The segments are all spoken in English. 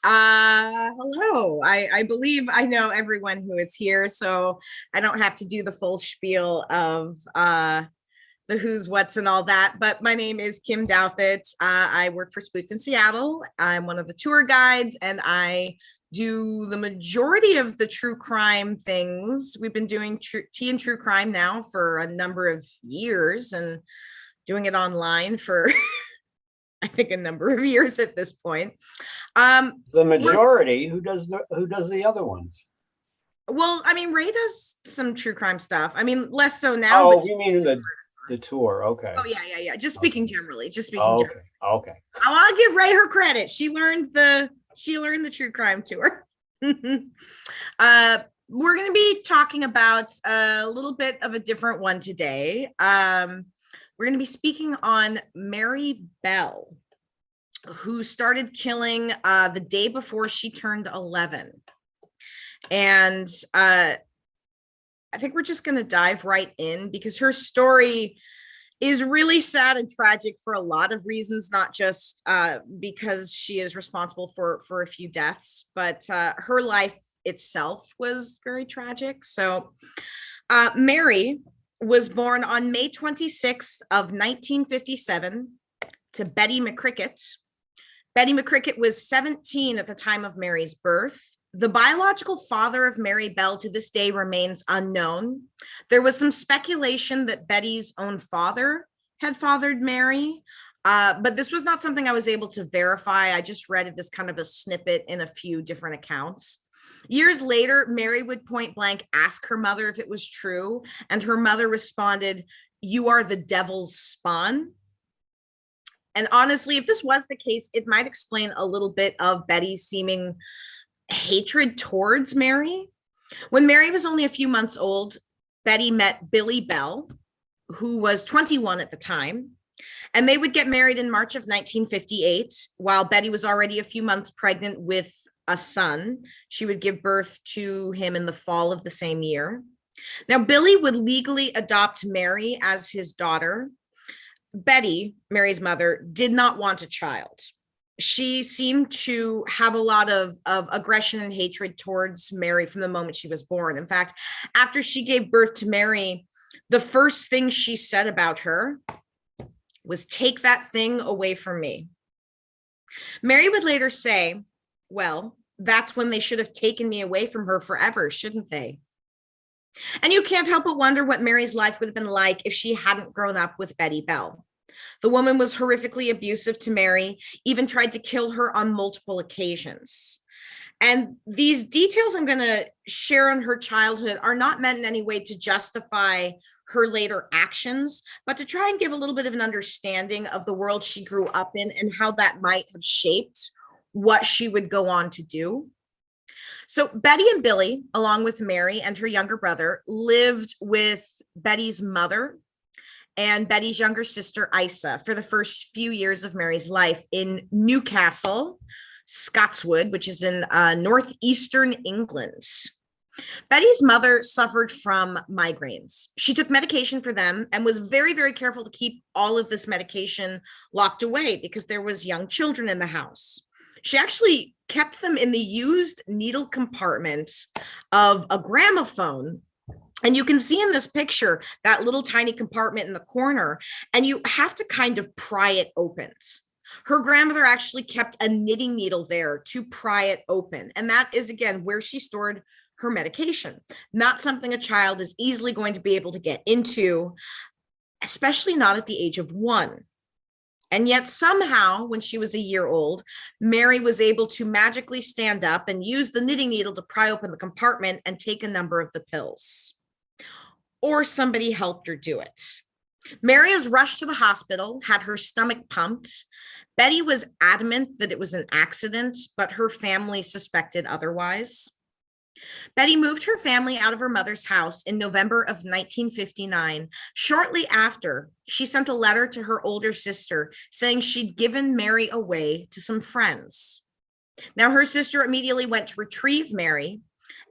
Hello. I believe I know everyone who is here, so I don't have to do the full spiel of the who's, what's, and all that. But my name is Kim Douthit. I work for Spooked in Seattle. I'm one of the tour guides, and I do the majority of the true crime things. We've been doing tea and true crime now for a number of years, and doing it online for I think a number of years at this point. The majority, who does the other ones? Well, I mean, Ray does some true crime stuff. I mean, less so now, Oh, but you mean the tour? Okay. oh yeah. Just Okay. speaking generally, Okay. Okay. I want to give Ray her credit. She learned the true crime tour. We're going to be talking about a little bit of a different one today. We're going to be speaking on Mary Bell, who started killing the day before she turned 11. And I think we're just going to dive right in because her story is really sad and tragic for a lot of reasons, not just because she is responsible for a few deaths, but her life itself was very tragic. So Mary was born on May 26th of 1957 to Betty McCricket. Betty McCricket was 17 at the time of Mary's birth. The biological father of Mary Bell to this day remains unknown. There was some speculation that Betty's own father had fathered Mary, but this was not something I was able to verify. I just read it as kind of a snippet in a few different accounts. Years later, Mary would point blank ask her mother if it was true, and her mother responded, "You are the devil's spawn." And honestly, if this was the case, it might explain a little bit of Betty's seeming hatred towards Mary. When Mary was only a few months old, Betty met Billy Bell, who was 21 at the time, and they would get married in March of 1958, while Betty was already a few months pregnant with a son. She would give birth to him in the fall of the same year. Now, Billy would legally adopt Mary as his daughter. Betty, Mary's mother, did not want a child. She seemed to have a lot of aggression and hatred towards Mary from the moment she was born. In fact, after she gave birth to Mary, the first thing she said about her was, "Take that thing away from me." Mary would later say, "Well, that's when they should have taken me away from her forever, shouldn't they?" And you can't help but wonder what Mary's life would have been like if she hadn't grown up with Betty Bell. The woman was horrifically abusive to Mary, even tried to kill her on multiple occasions. And these details I'm going to share on her childhood are not meant in any way to justify her later actions, but to try and give a little bit of an understanding of the world she grew up in and how that might have shaped what she would go on to do. So Betty and Billy, along with Mary and her younger brother, lived with Betty's mother and Betty's younger sister, Isa, for the first few years of Mary's life in Newcastle, Scotswood, which is in northeastern England. Betty's mother suffered from migraines. She took medication for them and was very, very careful to keep all of this medication locked away because there was young children in the house. She actually kept them in the used needle compartment of a gramophone. And you can see in this picture that little tiny compartment in the corner, and you have to kind of pry it open. Her grandmother actually kept a knitting needle there to pry it open. And that is, again, where she stored her medication. Not something a child is easily going to be able to get into, especially not at the age of 1. And yet somehow, when she was a year old, Mary was able to magically stand up and use the knitting needle to pry open the compartment and take a number of the pills. Or somebody helped her do it. Mary is rushed to the hospital, had her stomach pumped. Betty was adamant that it was an accident, but her family suspected otherwise. Betty moved her family out of her mother's house in November of 1959. Shortly after, she sent a letter to her older sister saying she'd given Mary away to some friends. Now, her sister immediately went to retrieve Mary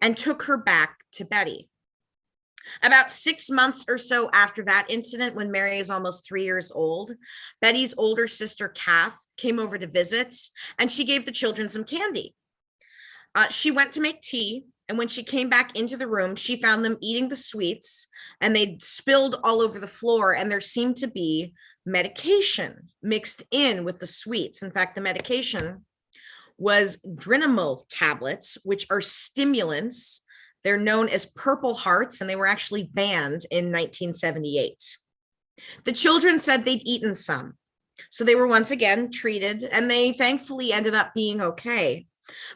and took her back to Betty. About 6 months or so after that incident, when Mary is almost 3 years old, Betty's older sister, Kath, came over to visit, and she gave the children some candy. She went to make tea, and when she came back into the room, she found them eating the sweets, and they'd spilled all over the floor, and there seemed to be medication mixed in with the sweets. In fact, the medication was Drinamyl tablets, which are stimulants. They're known as Purple Hearts, and they were actually banned in 1978. The children said they'd eaten some, so they were once again treated, and they thankfully ended up being okay.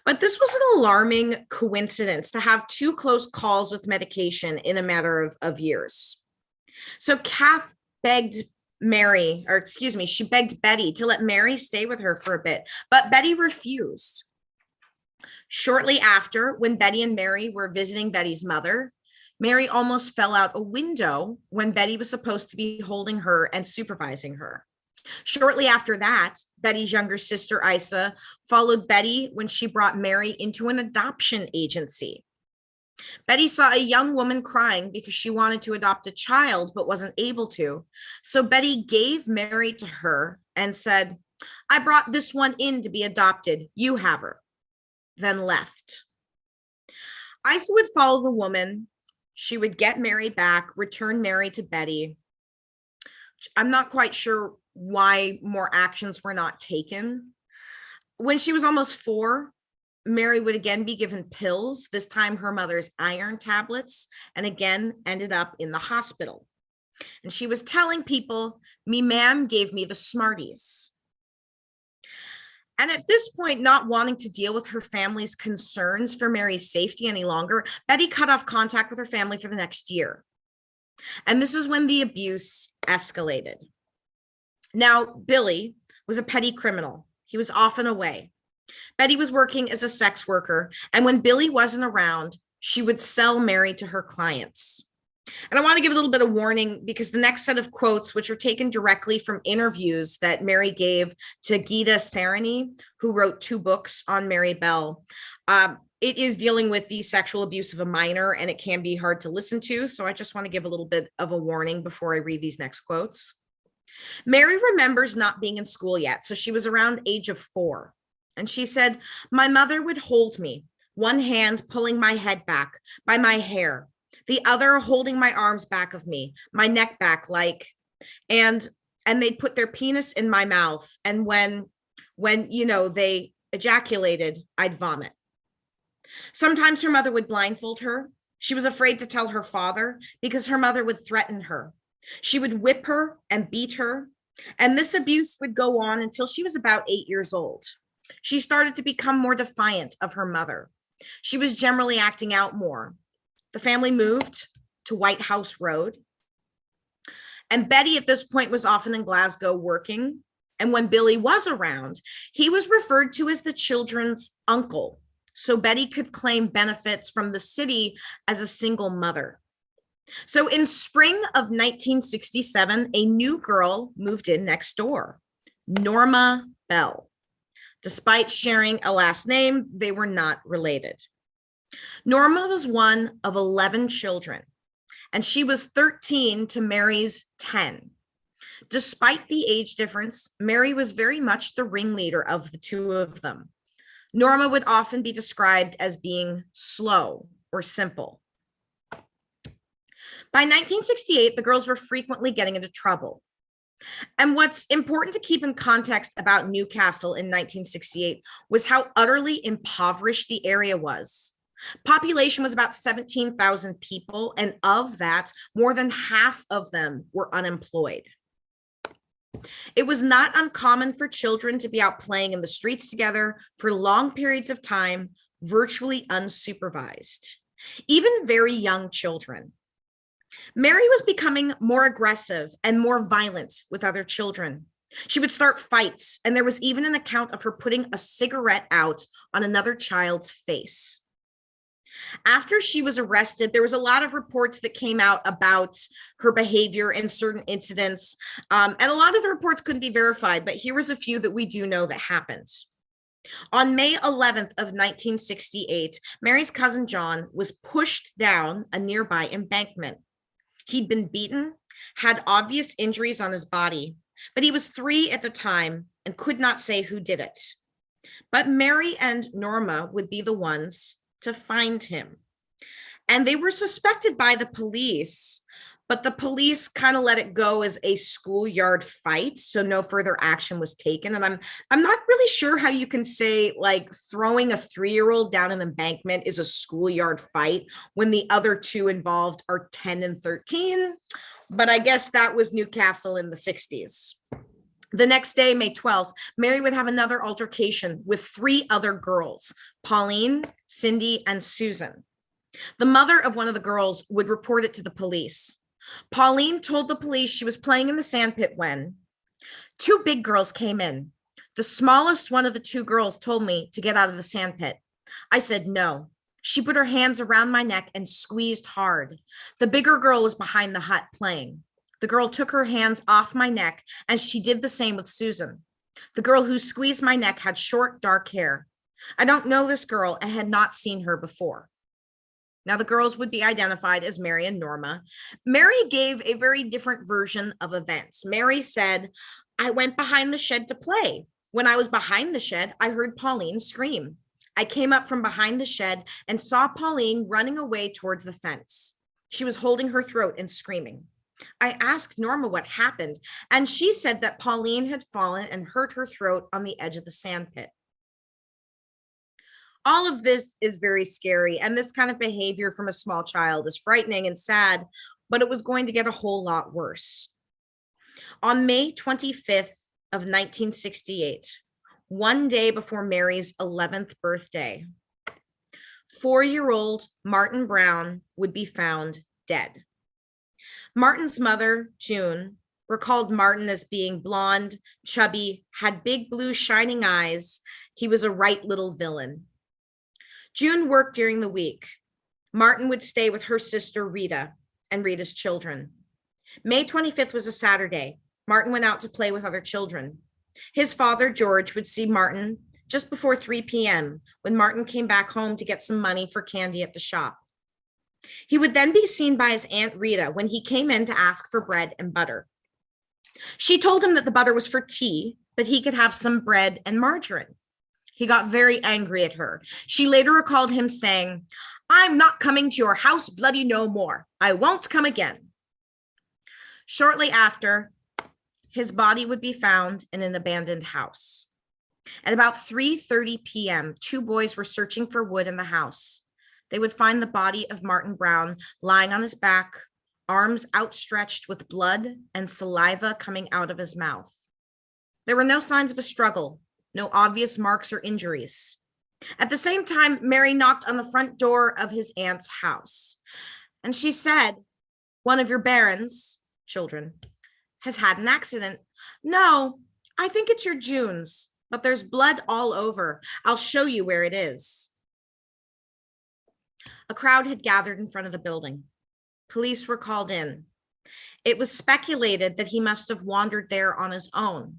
But this was an alarming coincidence to have two close calls with medication in a matter of years. So Kath begged Mary, or excuse me, she begged Betty to let Mary stay with her for a bit, but Betty refused. Shortly after, when Betty and Mary were visiting Betty's mother, Mary almost fell out a window when Betty was supposed to be holding her and supervising her. Shortly after that, Betty's younger sister, Isa, followed Betty when she brought Mary into an adoption agency. Betty saw a young woman crying because she wanted to adopt a child but wasn't able to. So Betty gave Mary to her and said, "I brought this one in to be adopted. You have her," then left. Isa would follow the woman. She would get Mary back, return Mary to Betty. I'm not quite sure why more actions were not taken. When she was almost 4, Mary would again be given pills, this time her mother's iron tablets, and again ended up in the hospital. And she was telling people, "Me ma'am gave me the Smarties." And at this point, not wanting to deal with her family's concerns for Mary's safety any longer, Betty cut off contact with her family for the next year. And this is when the abuse escalated. Now, Billy was a petty criminal. He was often away. Betty was working as a sex worker, and when Billy wasn't around, she would sell Mary to her clients. And I want to give a little bit of warning because the next set of quotes, which are taken directly from interviews that Mary gave to Gita Sarani, who wrote 2 books on Mary Bell, it is dealing with the sexual abuse of a minor, and it can be hard to listen to. So I just want to give a little bit of a warning before I read these next quotes. Mary remembers not being in school yet, so she was around age of 4. And she said, "My mother would hold me, one hand pulling my head back by my hair, the other holding my arms back of me, my neck back and they'd put their penis in my mouth. And when they ejaculated, I'd vomit." Sometimes her mother would blindfold her. She was afraid to tell her father because her mother would threaten her. She would whip her and beat her. And this abuse would go on until she was about 8 years old. She started to become more defiant of her mother. She was generally acting out more. The family moved to White House Road. And Betty at this point was often in Glasgow working. And when Billy was around, he was referred to as the children's uncle. So Betty could claim benefits from the city as a single mother. So in spring of 1967, a new girl moved in next door, Norma Bell. Despite sharing a last name, they were not related. Norma was one of 11 children, and she was 13 to Mary's 10. Despite the age difference, Mary was very much the ringleader of the 2 of them. Norma would often be described as being slow or simple. By 1968, the girls were frequently getting into trouble. And what's important to keep in context about Newcastle in 1968 was how utterly impoverished the area was. Population was about 17,000 people, and of that, more than half of them were unemployed. It was not uncommon for children to be out playing in the streets together for long periods of time, virtually unsupervised, even very young children. Mary was becoming more aggressive and more violent with other children. She would start fights, and there was even an account of her putting a cigarette out on another child's face. After she was arrested, there was a lot of reports that came out about her behavior in certain incidents, and a lot of the reports couldn't be verified, but here was a few that we do know that happened. On May 11th of 1968, Mary's cousin John was pushed down a nearby embankment. He'd been beaten, had obvious injuries on his body, but he was 3 at the time and could not say who did it. But Mary and Norma would be the ones to find him. And they were suspected by the police, but the police kind of let it go as a schoolyard fight, so no further action was taken. And I'm not really sure how you can say like throwing a 3-year-old down an embankment is a schoolyard fight when the other two involved are 10 and 13. But I guess that was Newcastle in the 60s. The next day, May 12th, Mary would have another altercation with 3 other girls, Pauline, Cindy, and Susan. The mother of one of the girls would report it to the police. Pauline told the police she was playing in the sandpit when 2 big girls came in. The smallest one of the 2 girls told me to get out of the sandpit. I said no. She put her hands around my neck and squeezed hard. The bigger girl was behind the hut playing. The girl took her hands off my neck, and she did the same with Susan. The girl who squeezed my neck had short, dark hair. I don't know this girl and had not seen her before. Now, the girls would be identified as Mary and Norma. Mary gave a very different version of events. Mary said, I went behind the shed to play. When I was behind the shed, I heard Pauline scream. I came up from behind the shed and saw Pauline running away towards the fence. She was holding her throat and screaming. I asked Norma what happened, and she said that Pauline had fallen and hurt her throat on the edge of the sandpit. All of this is very scary, and this kind of behavior from a small child is frightening and sad, but it was going to get a whole lot worse. On May 25th of 1968, one day before Mary's 11th birthday, 4-year-old Martin Brown would be found dead. Martin's mother, June, recalled Martin as being blonde, chubby, had big blue shining eyes. He was a right little villain. June worked during the week. Martin would stay with her sister, Rita, and Rita's children. May 25th was a Saturday. Martin went out to play with other children. His father, George, would see Martin just before 3 p.m. when Martin came back home to get some money for candy at the shop. He would then be seen by his Aunt Rita when he came in to ask for bread and butter. She told him that the butter was for tea, but he could have some bread and margarine. He got very angry at her. She later recalled him saying, I'm not coming to your house bloody no more. I won't come again. Shortly after, his body would be found in an abandoned house. At about 3:30 p.m., 2 boys were searching for wood in the house. They would find the body of Martin Brown lying on his back, arms outstretched with blood and saliva coming out of his mouth. There were no signs of a struggle, no obvious marks or injuries. At the same time, Mary knocked on the front door of his aunt's house, and she said, one of your Barons, children, has had an accident. No, I think it's your June's, but there's blood all over. I'll show you where it is. A crowd had gathered in front of the building. Police were called in. It was speculated that he must have wandered there on his own.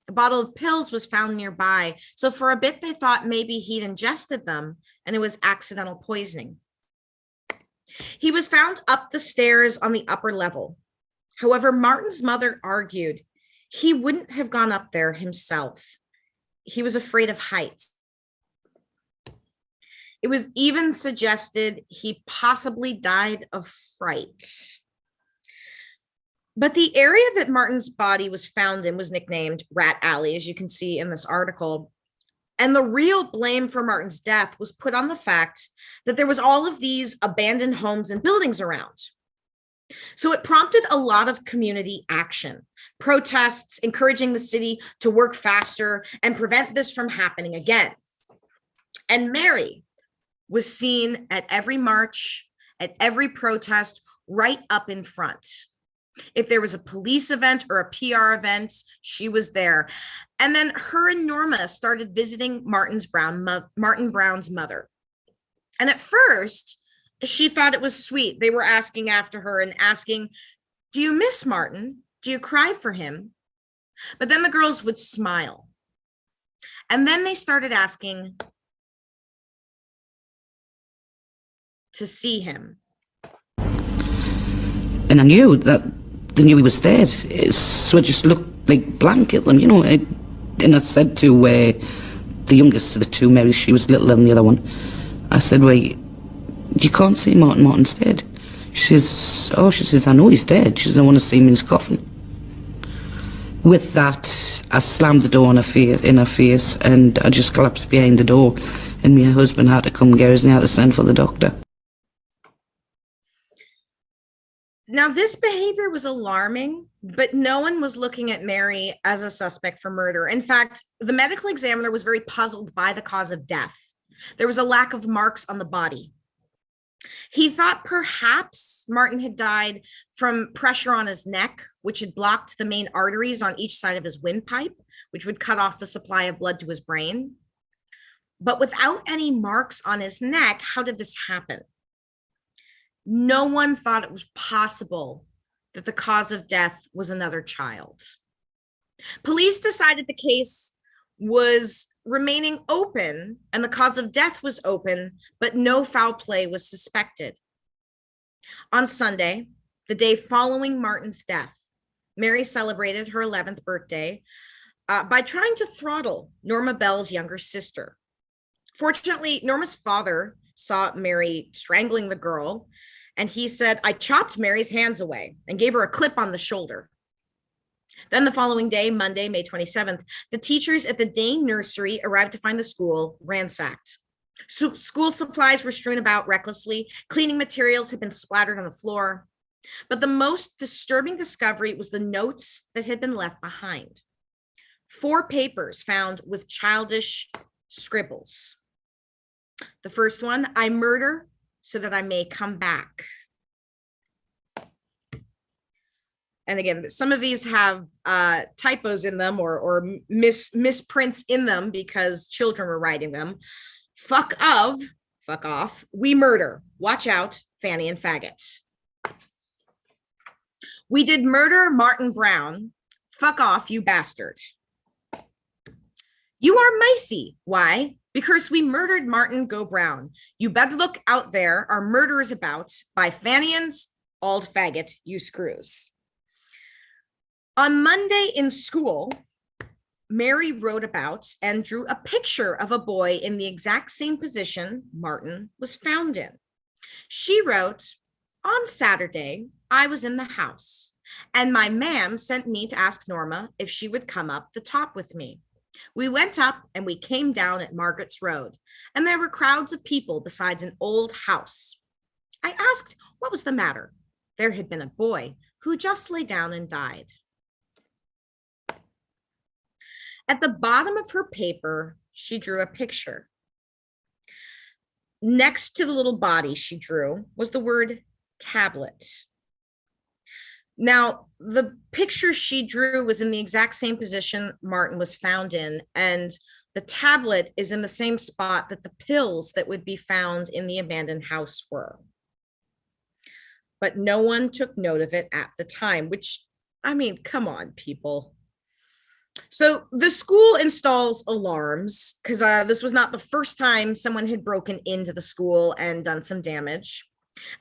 A bottle of pills was found nearby, so for a bit they thought maybe he'd ingested them and it was accidental poisoning. He was found up the stairs on the upper level. However, Martin's mother argued he wouldn't have gone up there himself. He was afraid of heights. It was even suggested he possibly died of fright. But the area that Martin's body was found in was nicknamed Rat Alley, as you can see in this article. And the real blame for Martin's death was put on the fact that there was all of these abandoned homes and buildings around. So it prompted a lot of community action, protests encouraging the city to work faster and prevent this from happening again. And Mary was seen at every march, at every protest, right up in front. If there was a police event or a PR event, she was there. And then her and Norma started visiting Martin Brown's mother. And at first, she thought it was sweet. They were asking after her and asking, do you miss Martin? Do you cry for him? But then the girls would smile. And then they started asking to see him. And I knew that they knew he was dead, so I just looked like blank at them, you know. And I said to the youngest of the two, Mary, she was littler than the other one. I said, well, you can't see Martin. Martin's dead. She says, I know he's dead. She says, I want to see him in his coffin. With that, I slammed the door in her face, and I just collapsed behind the door, and my husband had to come get us and he had to send for the doctor. Now, this behavior was alarming, but no one was looking at Mary as a suspect for murder. In fact, the medical examiner was very puzzled by the cause of death. There was a lack of marks on the body. He thought perhaps Martin had died from pressure on his neck, which had blocked the main arteries on each side of his windpipe, which would cut off the supply of blood to his brain. But without any marks on his neck, how did this happen? No one thought it was possible that the cause of death was another child. Police decided the case was remaining open and the cause of death was open, but no foul play was suspected. On Sunday, the day following Martin's death, Mary celebrated her 11th birthday by trying to throttle Norma Bell's younger sister. Fortunately, Norma's father saw Mary strangling the girl, and he said, I chopped Mary's hands away and gave her a clip on the shoulder. Then the following day, Monday, May 27th, the teachers at the Dane nursery arrived to find the school ransacked. School supplies were strewn about recklessly. Cleaning materials had been splattered on the floor. But the most disturbing discovery was the notes that had been left behind. 4 papers found with childish scribbles. The first one, I murder so that I may come back. And again, some of these have typos in them or misprints in them because children were writing them. Fuck off, we murder. Watch out, Fanny and faggots. We did murder Martin Brown. Fuck off, you bastard. You are micey. Why? Because we murdered Martin Go Brown. You better look out there. Our murder is about by Fannians, old faggot, you screws. On Monday in school, Mary wrote about and drew a picture of a boy in the exact same position Martin was found in. She wrote, on Saturday, I was in the house, and my ma'am sent me to ask Norma if she would come up the top with me. We went up and we came down at Margaret's Road, and there were crowds of people besides an old house. I asked what was the matter. There had been a boy who just lay down and died. At the bottom of her paper, she drew a picture. Next to the little body she drew was the word tablet. Now, the picture she drew was in the exact same position Martin was found in, and the tablet is in the same spot that the pills that would be found in the abandoned house were. But no one took note of it at the time, which, I mean, come on, people. So the school installs alarms because this was not the first time someone had broken into the school and done some damage.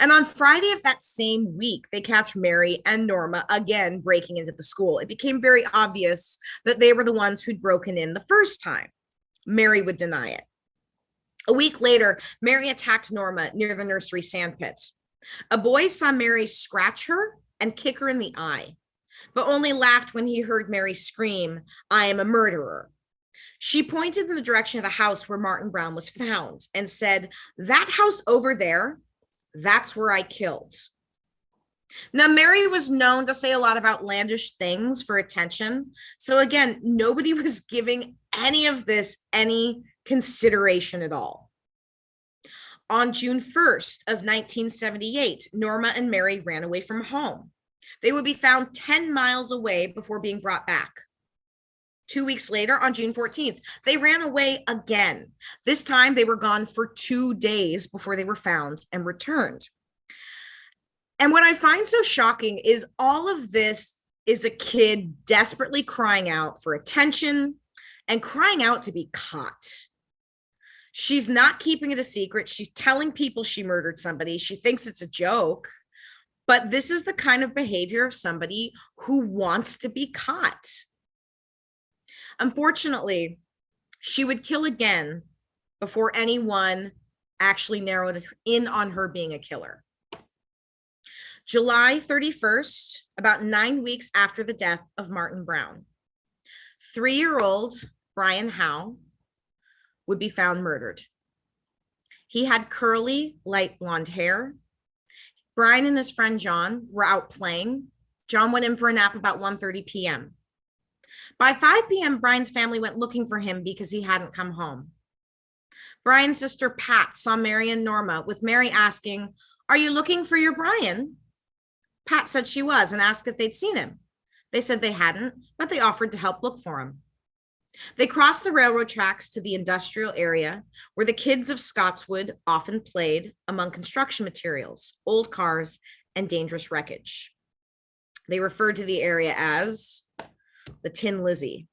And on Friday of that same week, they catch Mary and Norma again breaking into the school. It became very obvious that they were the ones who'd broken in the first time. Mary would deny it. A week later, Mary attacked Norma near the nursery sandpit. A boy saw Mary scratch her and kick her in the eye, but only laughed when he heard Mary scream, I am a murderer. She pointed in the direction of the house where Martin Brown was found and said, that house over there, that's where I killed. Now, Mary was known to say a lot of outlandish things for attention. So again, nobody was giving any of this any consideration at all. On June 1st of 1978, Norma and Mary ran away from home. They would be found 10 miles away before being brought back. 2 weeks later, on June 14th, they ran away again. This time they were gone for 2 days before they were found and returned. And what I find so shocking is all of this is a kid desperately crying out for attention and crying out to be caught. She's not keeping it a secret. She's telling people she murdered somebody. She thinks it's a joke. But this is the kind of behavior of somebody who wants to be caught. Unfortunately, She would kill again before anyone actually narrowed in on her being a killer. July 31st, about 9 weeks after the death of Martin Brown, 3-year-old Brian Howe would be found murdered. He had curly, light blonde hair. Brian and his friend John were out playing. John went in for a nap about 1:30 p.m. By 5 p.m., Brian's family went looking for him because he hadn't come home. Brian's sister Pat saw Mary and Norma, with Mary asking, "Are you looking for your Brian?" Pat said she was and asked if they'd seen him. They said they hadn't, but they offered to help look for him. They crossed the railroad tracks to the industrial area where the kids of Scotswood often played among construction materials, old cars, and dangerous wreckage. They referred to the area as the Tin Lizzie.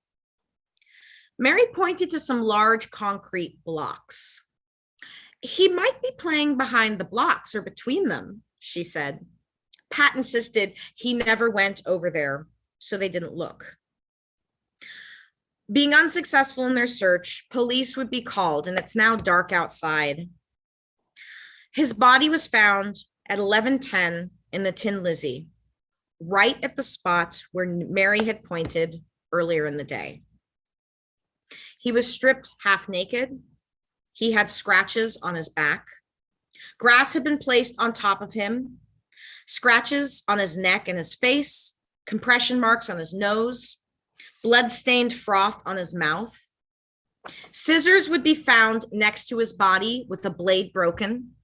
Mary pointed to some large concrete blocks. "He might be playing behind the blocks or between them," she said. Pat insisted he never went over there, so they didn't look. Being unsuccessful in their search, police would be called, and it's now dark outside. His body was found at 11:10 in the Tin Lizzie, right at the spot where Mary had pointed earlier in the day. He was stripped half naked. He had scratches on his back. Grass had been placed on top of him, scratches on his neck and his face, compression marks on his nose, blood-stained froth on his mouth. Scissors would be found next to his body with a blade broken.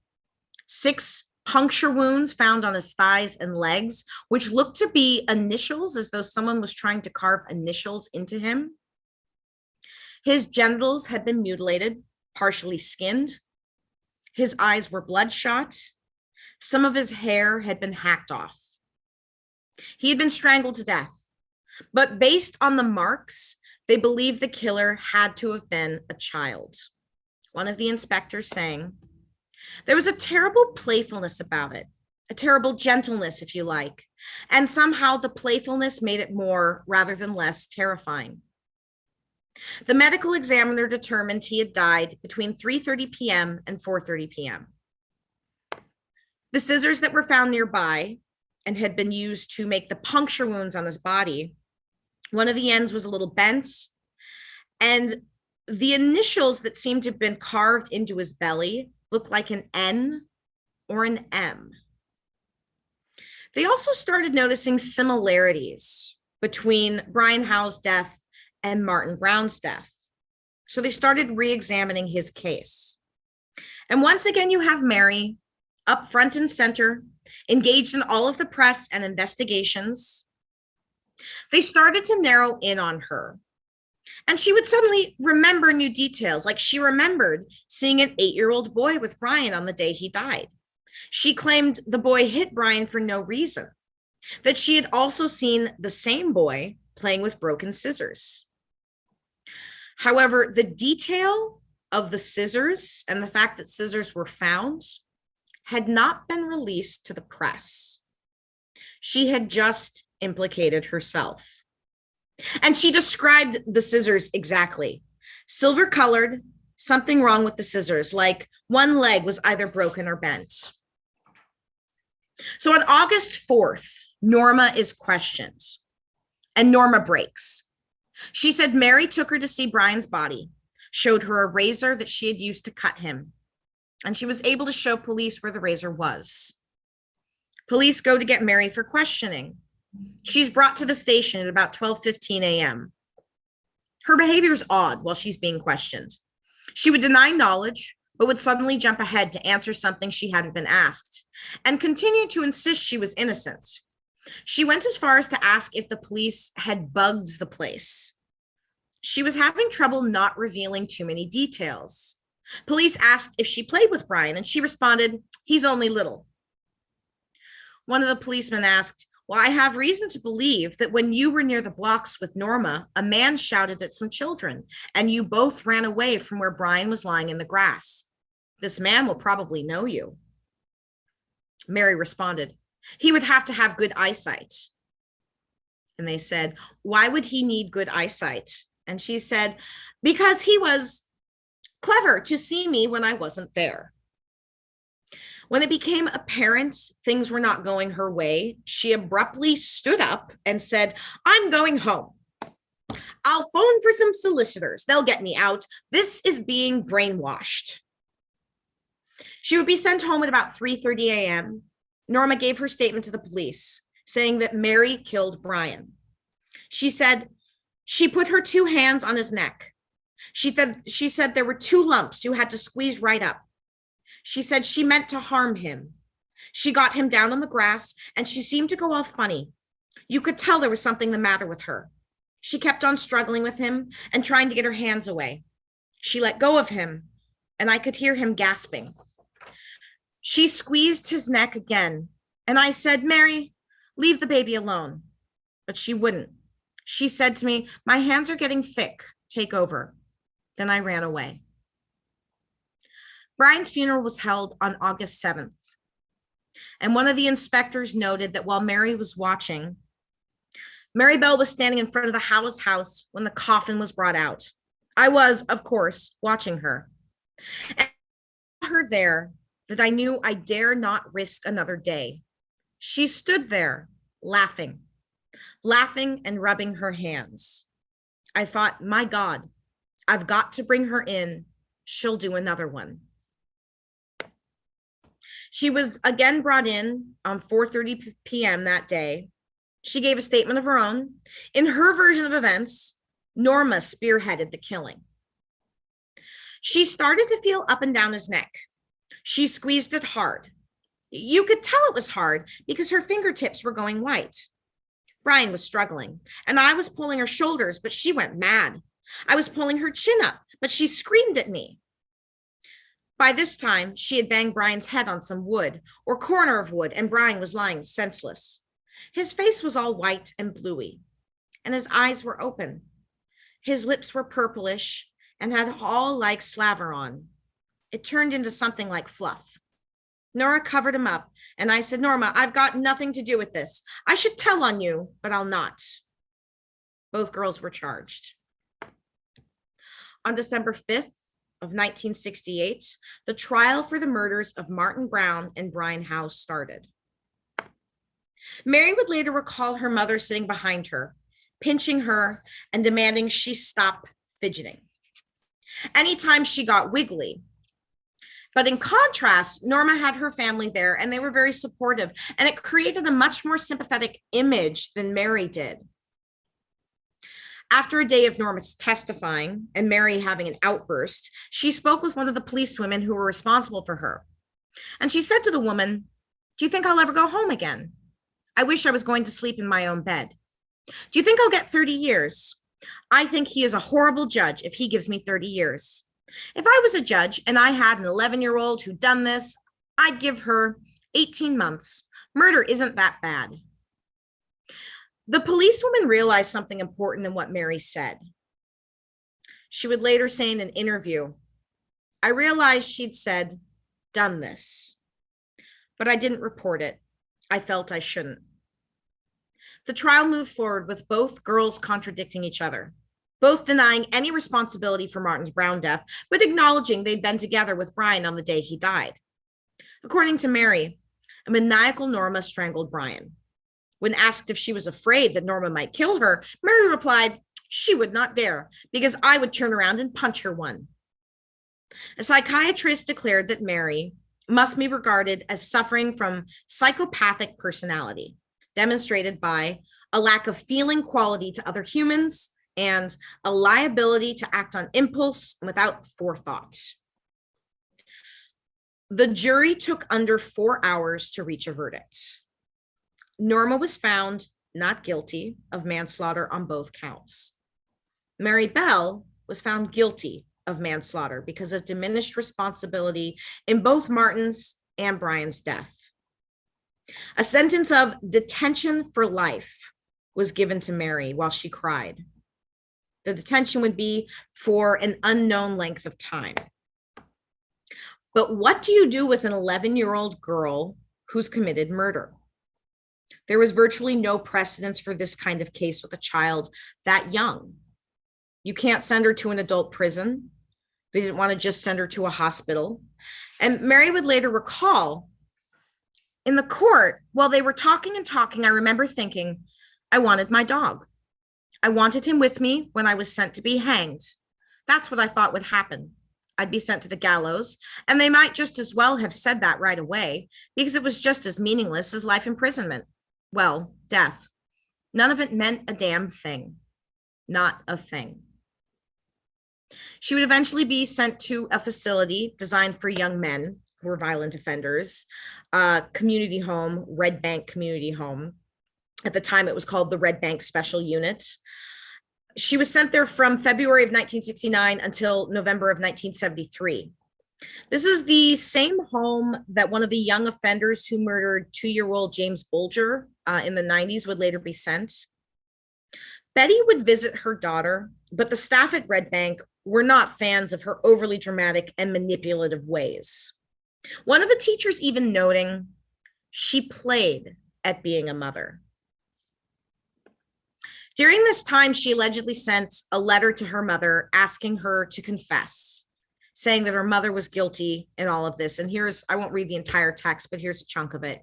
6 puncture wounds found on his thighs and legs, which looked to be initials, as though someone was trying to carve initials into him. His genitals had been mutilated, partially skinned. His eyes were bloodshot. Some of his hair had been hacked off. He had been strangled to death, but based on the marks, they believe the killer had to have been a child. One of the inspectors saying, "There was a terrible playfulness about it, a terrible gentleness, if you like, and somehow the playfulness made it more rather than less terrifying." The medical examiner determined he had died between 3:30 p.m. and 4:30 p.m. The scissors that were found nearby and had been used to make the puncture wounds on his body, one of the ends was a little bent, and the initials that seemed to have been carved into his belly looked like an N or an M. They also started noticing similarities between Brian Howe's death and Martin Brown's death. So they started re-examining his case. And once again, you have Mary up front and center, engaged in all of the press and investigations. They started to narrow in on her. And she would suddenly remember new details, like she remembered seeing an 8-year-old boy with Brian on the day he died. She claimed the boy hit Brian for no reason, that she had also seen the same boy playing with broken scissors. However, the detail of the scissors and the fact that scissors were found had not been released to the press. She had just implicated herself. And she described the scissors exactly. Silver colored, something wrong with the scissors, like one leg was either broken or bent. So on August 4th, Norma is questioned, and Norma breaks. She said Mary took her to see Brian's body, showed her a razor that she had used to cut him, and she was able to show police where the razor was. Police go to get Mary for questioning. She's brought to the station at about 12:15 a.m. Her behavior is odd while she's being questioned. She would deny knowledge, but would suddenly jump ahead to answer something she hadn't been asked, and continue to insist she was innocent. She went as far as to ask if the police had bugged the place. She was having trouble not revealing too many details. Police asked if she played with Brian, and she responded, "He's only little." One of the policemen asked, "Well, I have reason to believe that when you were near the blocks with Norma, a man shouted at some children, and you both ran away from where Brian was lying in the grass. This man will probably know you." Mary responded, "He would have to have good eyesight." And they said, "Why would he need good eyesight? And she said, because he was clever to see me when I wasn't there. When it became apparent things were not going her way, she abruptly stood up and said, I'm going home. I'll phone for some solicitors. They'll get me out. This is being brainwashed. She would be sent home at about 3:30 a.m. Norma gave her statement to the police, saying that Mary killed Brian. She said she put her two hands on his neck. She said there were two lumps you had to squeeze right up. She said she meant to harm him. She got him down on the grass, and she seemed to go all funny. You could tell there was something the matter with her. She kept on struggling with him and trying to get her hands away. She let go of him, and I could hear him gasping. She squeezed his neck again, and I said, Mary, leave the baby alone. But she wouldn't. She said to me, my hands are getting thick. Take over. Then I ran away. Brian's funeral was held on August 7th. And one of the inspectors noted that while Mary was watching, Mary Bell was standing in front of the Howes house when the coffin was brought out. I was, of course, watching her. And I saw her there that I knew I dare not risk another day. She stood there, laughing and rubbing her hands. I thought, my God, I've got to bring her in. She'll do another one. She was again brought in on 4:30 p.m. that day. She gave a statement of her own. In her version of events, Norma spearheaded the killing. She started to feel up and down his neck. She squeezed it hard. You could tell it was hard because her fingertips were going white. Brian was struggling, and I was pulling her shoulders, but she went mad. I was pulling her chin up, but she screamed at me. By this time, she had banged Brian's head on some wood or corner of wood, and Brian was lying senseless. His face was all white and bluey, and his eyes were open. His lips were purplish and had all like slaver on. It turned into something like fluff. Nora covered him up, and I said, Norma, I've got nothing to do with this. I should tell on you, but I'll not. Both girls were charged. On December 5th of 1968, the trial for the murders of Martin Brown and Brian Howes started. Mary would later recall her mother sitting behind her, pinching her and demanding she stop fidgeting anytime she got wiggly. But in contrast, Norma had her family there, and they were very supportive, and it created a much more sympathetic image than Mary did. After a day of Norma's testifying and Mary having an outburst, she spoke with one of the policewomen who were responsible for her. And she said to the woman, do you think I'll ever go home again? I wish I was going to sleep in my own bed. Do you think I'll get 30 years? I think he is a horrible judge if he gives me 30 years. If I was a judge and I had an 11-year-old who'd done this, I'd give her 18 months. Murder isn't that bad. The policewoman realized something important in what Mary said. She would later say in an interview, I realized she'd said, done this, but I didn't report it. I felt I shouldn't. The trial moved forward with both girls contradicting each other, both denying any responsibility for Martin's Brown death, but acknowledging they'd been together with Brian on the day he died. According to Mary, a maniacal Norma strangled Brian. When asked if she was afraid that Norma might kill her, Mary replied, she would not dare, because I would turn around and punch her one. A psychiatrist declared that Mary must be regarded as suffering from psychopathic personality, demonstrated by a lack of feeling quality to other humans and a liability to act on impulse without forethought. The jury took under 4 hours to reach a verdict. Norma was found not guilty of manslaughter on both counts. Mary Bell was found guilty of manslaughter because of diminished responsibility in both Martin's and Brian's death. A sentence of detention for life was given to Mary while she cried. The detention would be for an unknown length of time. But what do you do with an 11-year-old girl who's committed murder? There was virtually no precedence for this kind of case with a child that young. You can't send her to an adult prison. They didn't want to just send her to a hospital. And Mary would later recall, in the court, while they were talking and talking, I remember thinking, I wanted my dog. I wanted him with me when I was sent to be hanged. That's what I thought would happen. I'd be sent to the gallows, and they might just as well have said that right away, because it was just as meaningless as life imprisonment. Well, death. None of it meant a damn thing. Not a thing. She would eventually be sent to a facility designed for young men who were violent offenders, community home, Red Bank Community Home. At the time, it was called the Red Bank Special Unit. She was sent there from February of 1969 until November of 1973. This is the same home that one of the young offenders who murdered 2-year-old James Bulger in the 90s would later be sent. Betty would visit her daughter, but the staff at Red Bank were not fans of her overly dramatic and manipulative ways. One of the teachers even noting, she played at being a mother. During this time, she allegedly sent a letter to her mother asking her to confess, saying that her mother was guilty in all of this. And I won't read the entire text, but here's a chunk of it.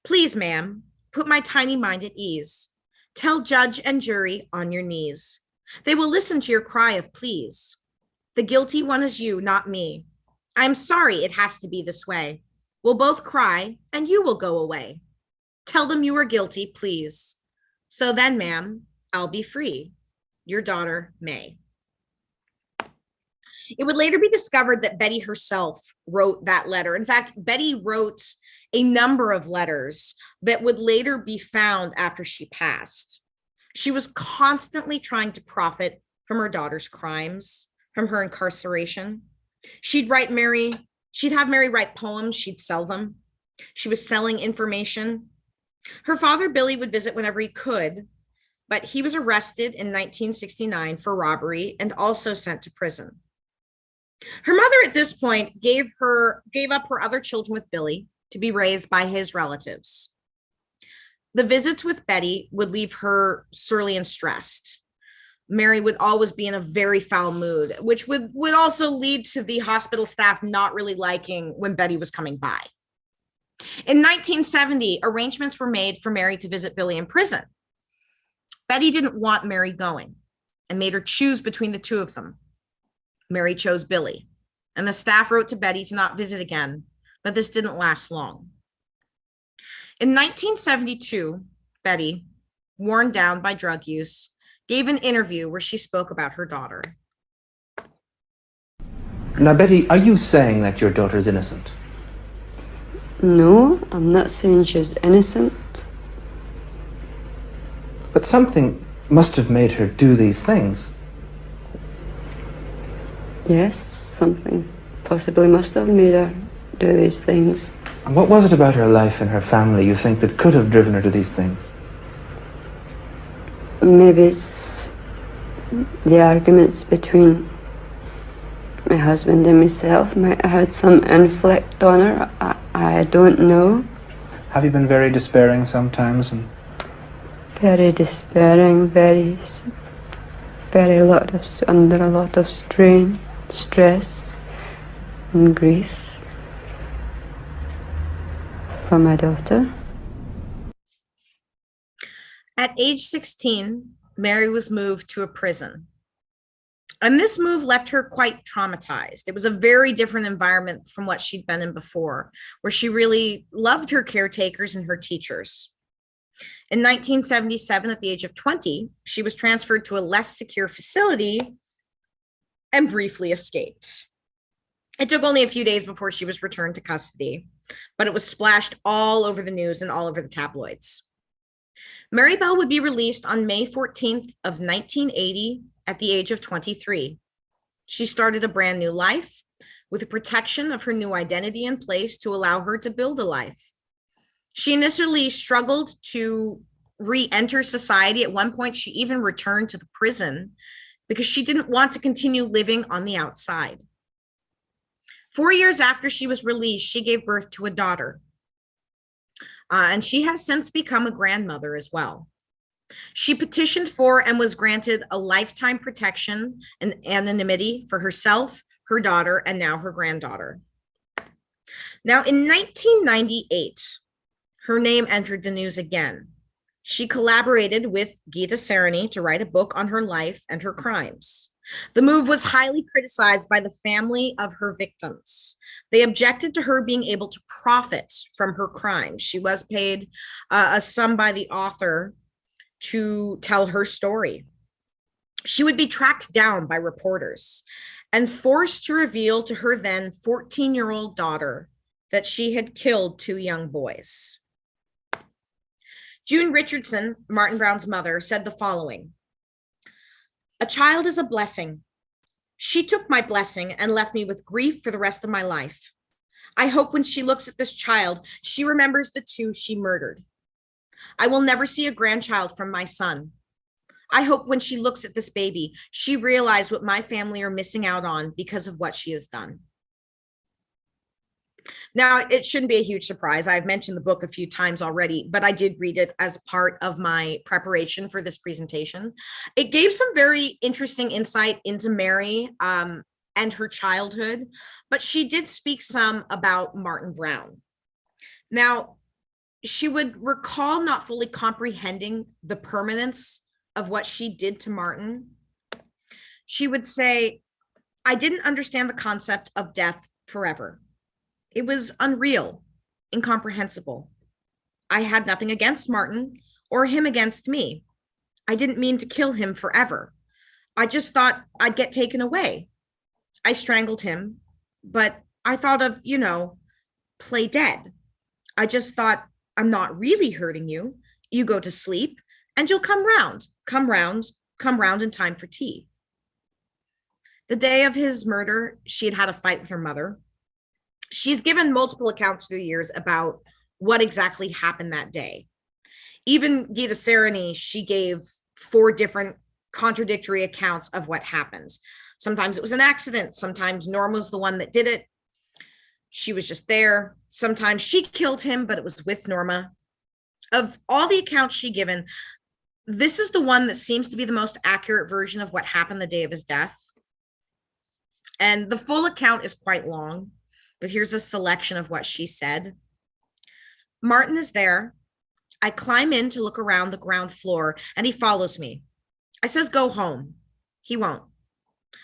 Please, ma'am, put my tiny mind at ease. Tell judge and jury on your knees. They will listen to your cry of please. The guilty one is you, not me. I'm sorry it has to be this way. We'll both cry and you will go away. Tell them you are guilty, please. So then, ma'am, I'll be free. Your daughter, May. It would later be discovered that Betty herself wrote that letter. In fact, Betty wrote a number of letters that would later be found after she passed. She was constantly trying to profit from her daughter's crimes, from her incarceration. She'd have Mary write poems, she'd sell them. She was selling information. Her father, Billy, would visit whenever he could, but he was arrested in 1969 for robbery and also sent to prison. Her mother at this point gave up her other children with Billy to be raised by his relatives. The visits with Betty would leave her surly and stressed. Mary would always be in a very foul mood, which would also lead to the hospital staff not really liking when Betty was coming by. In 1970, arrangements were made for Mary to visit Billy in prison. Betty didn't want Mary going and made her choose between the two of them. Mary chose Billy, and the staff wrote to Betty to not visit again, but this didn't last long. In 1972, Betty, worn down by drug use, gave an interview where she spoke about her daughter. Now, Betty, are you saying that your daughter is innocent? No, I'm not saying she's innocent. But something must have made her do these things. Yes, something possibly must have made her do these things. And what was it about her life and her family you think that could have driven her to these things? Maybe it's the arguments between my husband and myself might have had some inflict on her. I don't know. Have you been very despairing sometimes? Very despairing, under a lot of strain, stress, and grief for my daughter. At age 16, Mary was moved to a prison. And this move left her quite traumatized. It was a very different environment from what she'd been in before, where she really loved her caretakers and her teachers. In 1977, at the age of 20, she was transferred to a less secure facility and briefly escaped. It took only a few days before she was returned to custody, but it was splashed all over the news and all over the tabloids. Mary Bell would be released on May 14th of 1980 at the age of 23. She started a brand new life with the protection of her new identity in place to allow her to build a life. She initially struggled to re-enter society. At one point, she even returned to the prison because she didn't want to continue living on the outside. 4 years after she was released, she gave birth to a daughter. And she has since become a grandmother as well. She petitioned for and was granted a lifetime protection and anonymity for herself, her daughter, and now her granddaughter. Now, in 1998, her name entered the news again. She collaborated with Gita Sarani to write a book on her life and her crimes. The move was highly criticized by the family of her victims. They objected to her being able to profit from her crimes. She was paid a sum by the author to tell her story. She would be tracked down by reporters and forced to reveal to her then 14-year-old daughter that she had killed 2 young boys. June Richardson, Martin Brown's mother, said the following: "A child is a blessing. She took my blessing and left me with grief for the rest of my life. I hope when she looks at this child, she remembers the 2 she murdered. I will never see a grandchild from my son. I hope when she looks at this baby, she realizes what my family are missing out on because of what she has done." Now, it shouldn't be a huge surprise. I've mentioned the book a few times already, but I did read it as part of my preparation for this presentation. It gave some very interesting insight into Mary and her childhood, but she did speak some about Martin Brown. Now, she would recall not fully comprehending the permanence of what she did to Martin. She would say, "I didn't understand the concept of death forever. It was unreal, incomprehensible. I had nothing against Martin or him against me. I didn't mean to kill him forever. I just thought I'd get taken away. I strangled him, but I thought of, play dead. I just thought, I'm not really hurting you. You go to sleep and you'll come round in time for tea." The day of his murder, she had had a fight with her mother. She's given multiple accounts through the years about what exactly happened that day. Even Gita Sarani, she gave 4 different contradictory accounts of what happened. Sometimes it was an accident. Sometimes Norma was the one that did it. She was just there. Sometimes she killed him, but it was with Norma. Of all the accounts she given, this is the one that seems to be the most accurate version of what happened the day of his death. And the full account is quite long, but here's a selection of what she said. "Martin is there. I climb in to look around the ground floor and he follows me. I says, 'Go home.' He won't.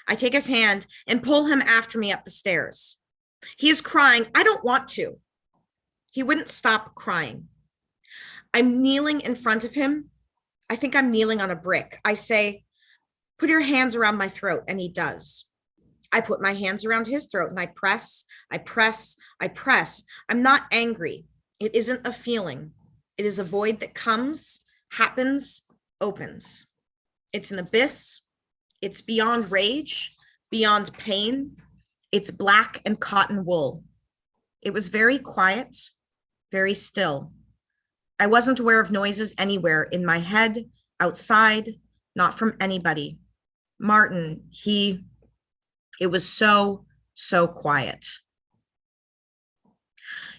I take his hand and pull him after me up the stairs. He is crying, 'I don't want to.' He wouldn't stop crying. I'm kneeling in front of him. I think I'm kneeling on a brick. I say, 'Put your hands around my throat,' and he does. I put my hands around his throat and I press. I'm not angry. It isn't a feeling. It is a void that comes, happens, opens. It's an abyss. It's beyond rage, beyond pain. It's black and cotton wool. It was very quiet, very still. I wasn't aware of noises anywhere in my head, outside, not from anybody. Martin, it was so quiet."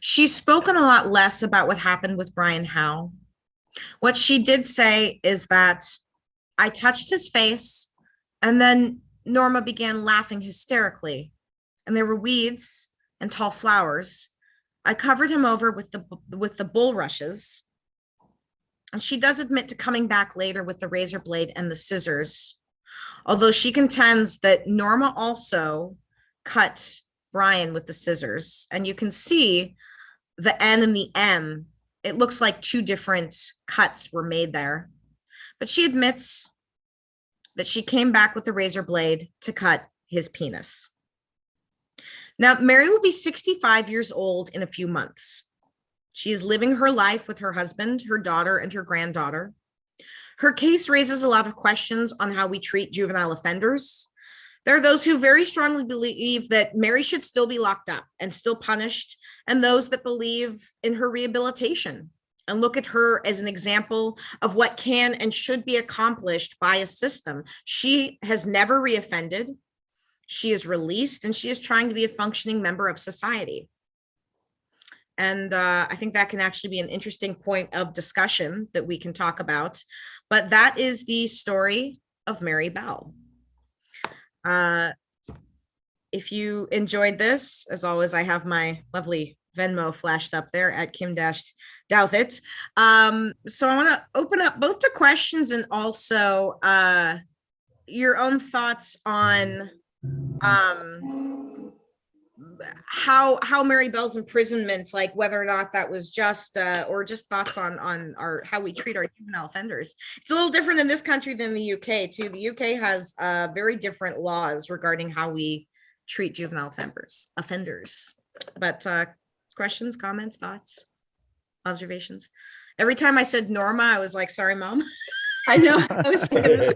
She's spoken a lot less about what happened with Brian Howe. What she did say is that, "I touched his face and then Norma began laughing hysterically, and there were weeds and tall flowers. I covered him over with the bulrushes." And she does admit to coming back later with the razor blade and the scissors, although she contends that Norma also cut Brian with the scissors. And you can see the N and the M. It looks like 2 different cuts were made there. But she admits that she came back with a razor blade to cut his penis. Now, Mary will be 65 years old in a few months. She is living her life with her husband, her daughter, and her granddaughter. Her case raises a lot of questions on how we treat juvenile offenders. There are those who very strongly believe that Mary should still be locked up and still punished, and those that believe in her rehabilitation and look at her as an example of what can and should be accomplished by a system. She has never reoffended. She is released and she is trying to be a functioning member of society. And I think that can actually be an interesting point of discussion that we can talk about. But that is the story of Mary Bell. If you enjoyed this, as always, I have my lovely Venmo flashed up there at Kim Douthit. So I want to open up both to questions and also your own thoughts on how Mary Bell's imprisonment, like whether or not that was just or just thoughts on our how we treat our juvenile offenders. It's a little different in this country than the UK too. The UK has very different laws regarding how we treat juvenile offenders. But questions, comments, thoughts, observations? Every time I said Norma, I was like, sorry, Mom. I know. I was thinking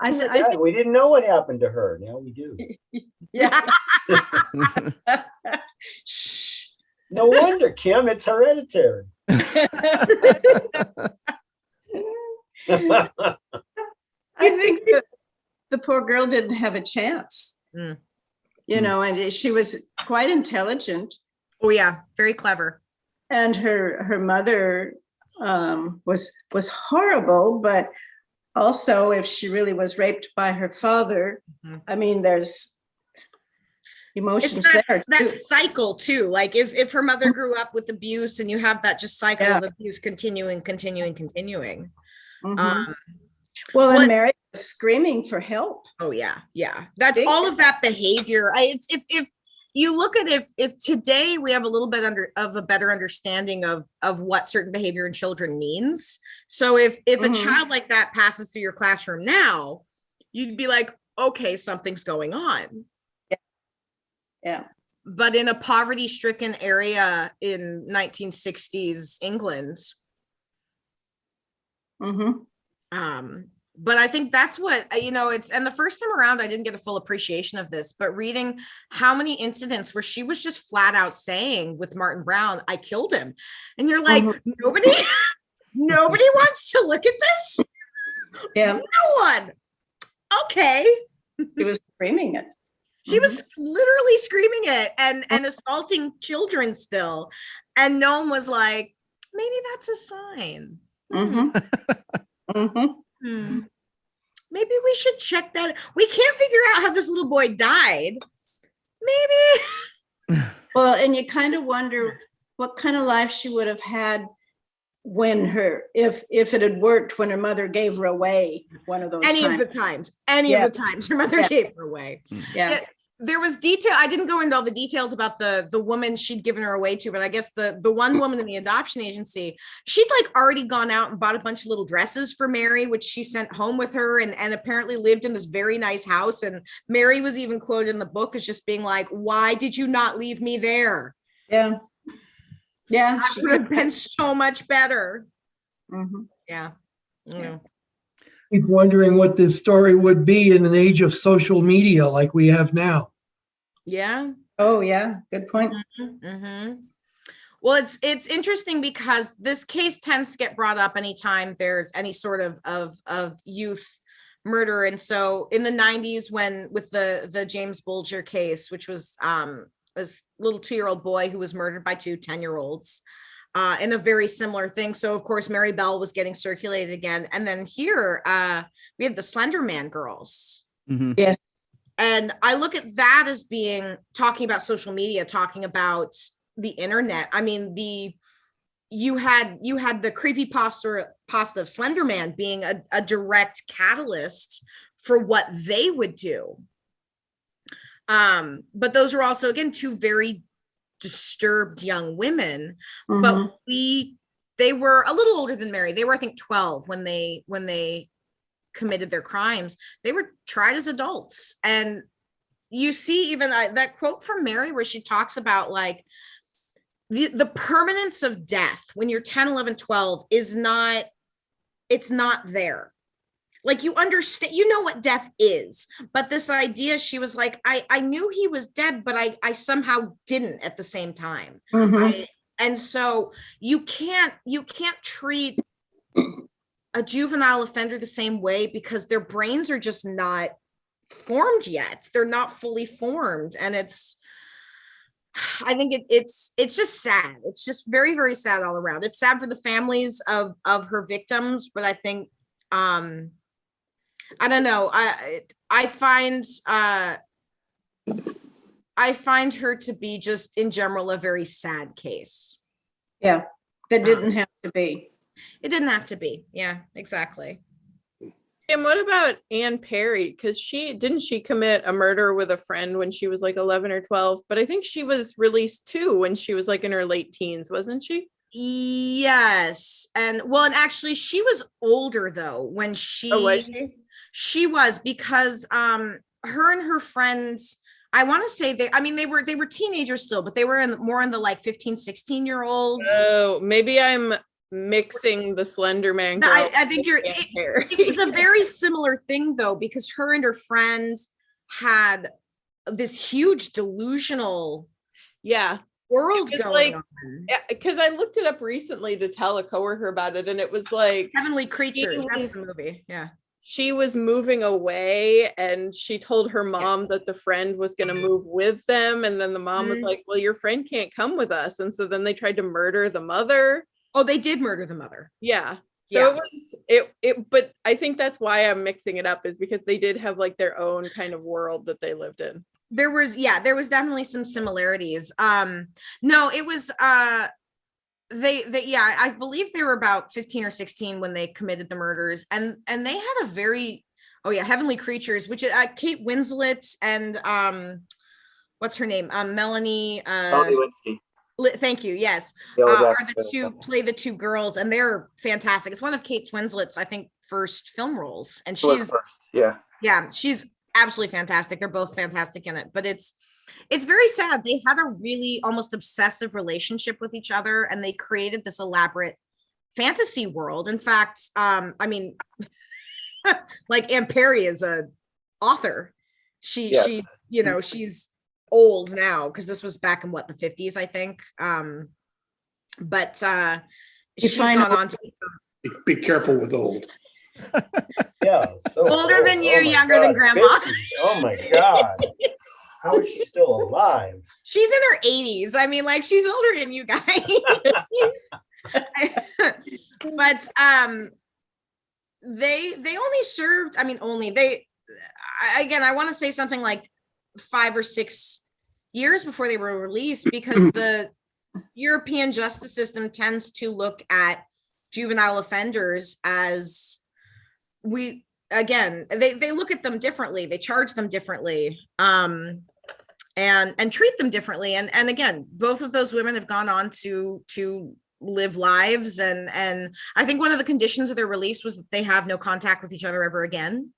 I think we didn't know what happened to her. Now we do. Yeah. Shh. No wonder, Kim. It's hereditary. I think the poor girl didn't have a chance. You know, and she was quite intelligent. Oh yeah, very clever. And her mother was horrible, but also if she really was raped by her father, I mean, there's emotions there. That cycle too. Like if her mother grew up with abuse, and you have that just cycle of abuse continuing. Well, and Mary was screaming for help. Oh yeah, yeah. That's all of that behavior. It's if you look at if today we have a little bit of a better understanding of what certain behavior in children means. So if a child like that passes through your classroom now, you'd be like, okay, something's going on. Yeah. But in a poverty-stricken area in 1960s England, but I think that's what, you know, it's, and the first time around, I didn't get a full appreciation of this, but reading how many incidents where she was just flat out saying with Martin Brown, I killed him. And you're like, nobody wants to look at this. Yeah. No one. Okay. She was screaming it. She was literally screaming it and assaulting children still. And no one was like, maybe that's a sign. Maybe we should check that. We can't figure out how this little boy died. Maybe. Well, and you kind of wonder what kind of life she would have had when if it had worked when her mother gave her away one of those Any times. of the times her mother gave her away. Yeah. There was detail. I didn't go into all the details about the woman she'd given her away to, but I guess the one woman in the adoption agency, she'd like already gone out and bought a bunch of little dresses for Mary, which she sent home with her, and apparently lived in this very nice house. And Mary was even quoted in the book as just being like, why did you not leave me there? Yeah. Yeah. That could have been so much better. Yeah. Keep wondering what this story would be in an age of social media like we have now. Yeah. Oh yeah, good point. Well, it's interesting because this case tends to get brought up anytime there's any sort of youth murder. And so in the 90s, when with the James Bulger case, which was this little 2-year-old boy who was murdered by 2 10-year-olds. And a very similar thing. So of course, Mary Bell was getting circulated again. And then here we had the Slender Man girls. Yes. And I look at that as being talking about social media, talking about the internet. I mean, you had the creepypasta of Slender Man being a direct catalyst for what they would do. But those were also, again, 2 very disturbed young women, but they were a little older than Mary. They were, I think, 12 when they committed their crimes. They were tried as adults. And you see even that quote from Mary where she talks about like the permanence of death when you're 10, 11, 12 is not, it's not there. Like you understand, you know what death is, but this idea, she was like, I knew he was dead, but I somehow didn't at the same time. And so you can't treat a juvenile offender the same way because their brains are just not formed yet. They're not fully formed. And it's, I think it's just sad. It's just very, very sad all around. It's sad for the families of her victims, but I think I don't know. I find her to be just in general a very sad case. Yeah, that didn't have to be. It didn't have to be. Yeah, exactly. And what about Anne Perry? Because she commit a murder with a friend when she was like 11 or 12, but I think she was released too when she was like in her late teens, wasn't she? Yes. And well, and actually she was older though when Was she? she was, because her and her friends, I want to say they were teenagers still, but they were more in the like 15, 16-year-olds. Oh, maybe I'm mixing the Slender Man No, girl. I think it's a very similar thing though, because her and her friends had this huge delusional world going on. Because I looked it up recently to tell a coworker about it, and it was like Heavenly Creatures. That's the movie. Yeah. She was moving away, and she told her mom that the friend was going to move with them, and then the mom was like, well, your friend can't come with us, and so then they tried to murder the mother. Oh, they did murder the mother. Yeah. So but I think that's why I'm mixing it up, is because they did have like their own kind of world that they lived in. There was definitely some similarities. No, it was I believe they were about 15 or 16 when they committed the murders, and they had a very Heavenly Creatures, which is Kate Winslet and what's her name, Melanie thank you. Yes. Are the two play the two girls, and they're fantastic. It's one of Kate Winslet's, I think, first film roles, and she's she's absolutely fantastic. They're both fantastic in it, but it's very sad. They had a really almost obsessive relationship with each other, and they created this elaborate fantasy world. In fact, I mean, like Anne Perry is a author. She she's old now, because this was back in the 50s, I think. But she's gone on to be careful with old. Yeah. So older than you, younger than grandma. 50s. Oh my God. How is she still alive? She's in her 80s. I mean, like, she's older than you guys. But they only served, I want to say something like 5 or 6 years before they were released, because the European justice system tends to look at juvenile offenders as they look at them differently. They charge them differently, and treat them differently. And again, both of those women have gone on to live lives, and I think one of the conditions of their release was that they have no contact with each other ever again.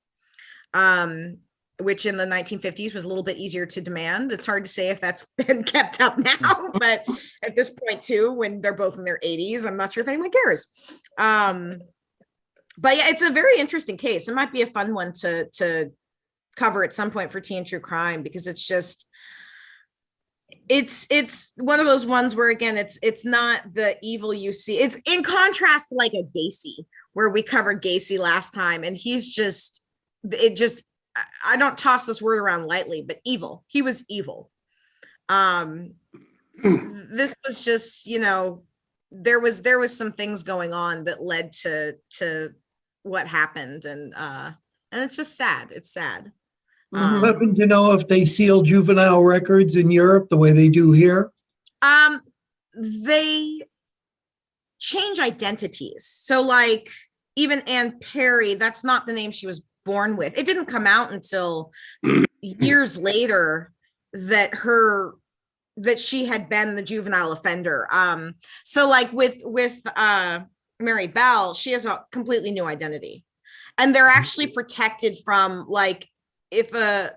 Which in the 1950s was a little bit easier to demand. It's hard to say if that's been kept up now, but at this point too, when they're both in their 80s, I'm not sure if anyone cares. But yeah, it's a very interesting case. It might be a fun one to cover at some point for Teen True Crime, because it's just, it's one of those ones where, again, it's not the evil you see. It's in contrast to like a Gacy, where we covered Gacy last time, and I don't toss this word around lightly, but evil. He was evil. This was just, there was some things going on that led to what happened, and it's just sad. It's sad. Happen to know if they seal juvenile records in Europe the way they do here? They change identities. So like even Anne Perry, that's not the name she was born with. It didn't come out until years later that she had been the juvenile offender. So like with Mary Bell, she has a completely new identity, and they're actually protected from, like, if a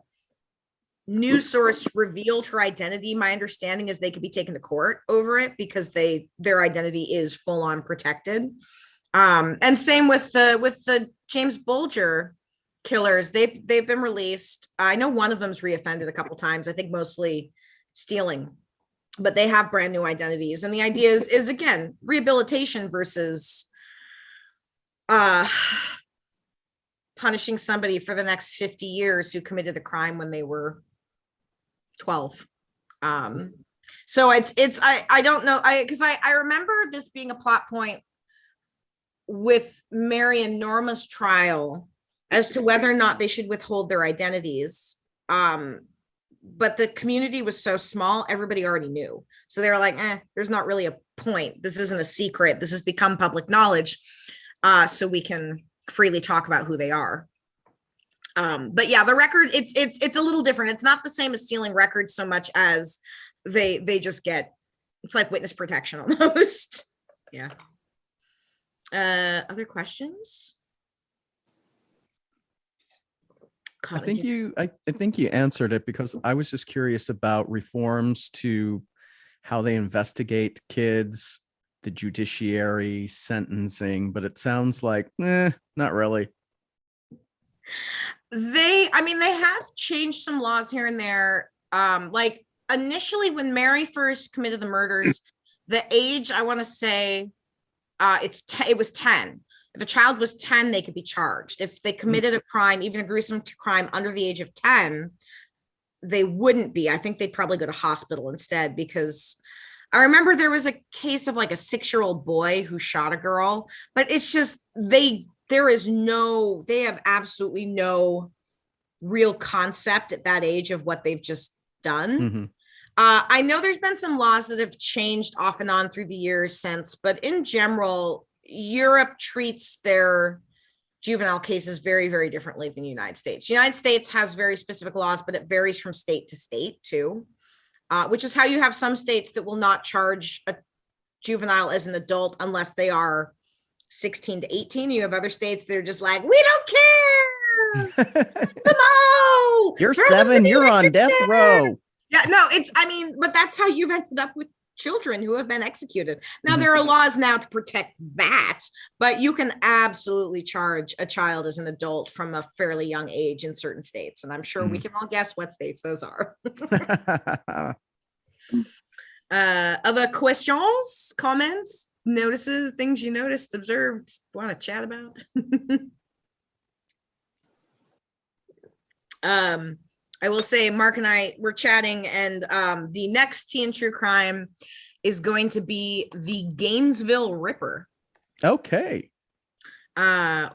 news source revealed her identity, my understanding is they could be taken to court over it, because their identity is full on protected. And same with the James Bulger killers. They've been released. I know one of them's reoffended a couple times, I think mostly stealing, but they have brand new identities. And the idea is again, rehabilitation versus punishing somebody for the next 50 years who committed a crime when they were 12. So I don't know, because I remember this being a plot point with Mary and Norma's trial as to whether or not they should withhold their identities. But the community was so small, everybody already knew. So they were like, there's not really a point. This isn't a secret. This has become public knowledge. So we can freely talk about who they are. But yeah, the record, it's a little different. It's not the same as stealing records so much as they just get, it's like witness protection almost. Yeah. Other questions? I think you answered it, because I was just curious about reforms to how they investigate kids, the judiciary, sentencing, but it sounds like not really. They have changed some laws here and there. Like initially when Mary first committed the murders, the age, I want to say it was 10. If a child was 10, they could be charged. If they committed a crime, even a gruesome crime under the age of 10, they wouldn't be. I think they'd probably go to hospital instead, because I remember there was a case of like a 6-year-old boy who shot a girl, but it's just, they have absolutely no real concept at that age of what they've just done. Mm-hmm. I know there's been some laws that have changed off and on through the years since, but in general, Europe treats their juvenile cases very, very differently than the United States. The United States has very specific laws, but it varies from state to state too, which is how you have some states that will not charge a juvenile as an adult unless they are 16 to 18. You have other states that are just like, we don't care. Come on. You're 7, you're on death row. Yeah, no, but that's how you've ended up with children who have been executed. Now, there are laws now to protect that, but you can absolutely charge a child as an adult from a fairly young age in certain states. And I'm sure we can all guess what states those are. Other questions, comments, notices, things you noticed, observed, want to chat about? I will say Mark and I were chatting, and the next teen and true crime is going to be the Gainesville Ripper. Okay.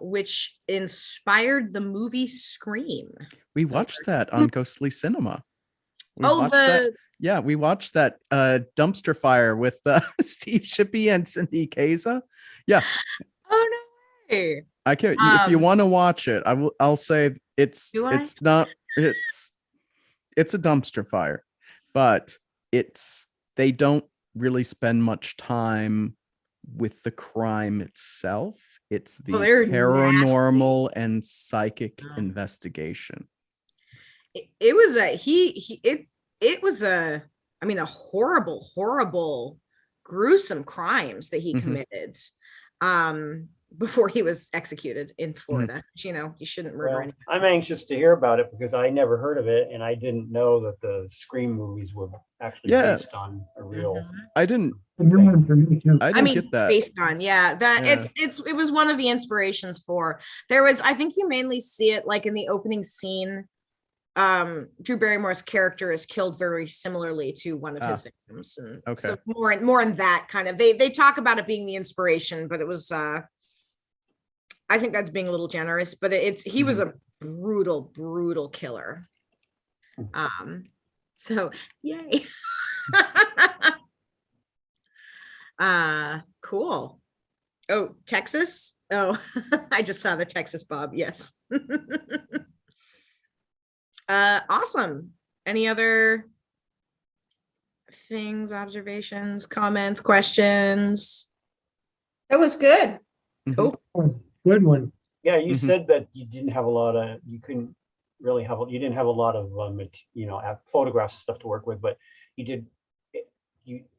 Which inspired the movie Scream. We watched that on Ghostly Cinema. We watched that dumpster fire with Steve Shippey and Cindy Kaza. Yeah. Oh no way. I can't. If you want to watch it, I'll say it's a dumpster fire, but they don't really spend much time with the crime itself. It's the paranormal and psychic investigation. It was a horrible, gruesome crimes that he committed before he was executed in Florida. You shouldn't murder anyone. I'm anxious to hear about it because I never heard of it, and I didn't know that the Scream movies were actually based on a real. I didn't get that. Based on, it was one of the inspirations for. There was, I think you mainly see it like in the opening scene. Drew Barrymore's character is killed very similarly to one of his victims, and so more in that kind of. They talk about it being the inspiration, but it was. I think that's being a little generous, but he was a brutal killer. So yay. Cool. Oh, Texas. Oh, I just saw the Texas Bob. Yes. Awesome. Any other things, observations, comments, questions? That was good. Cool. Good one. Yeah, you said that you didn't have a lot of, you didn't have a lot of, photographs stuff to work with, but you did,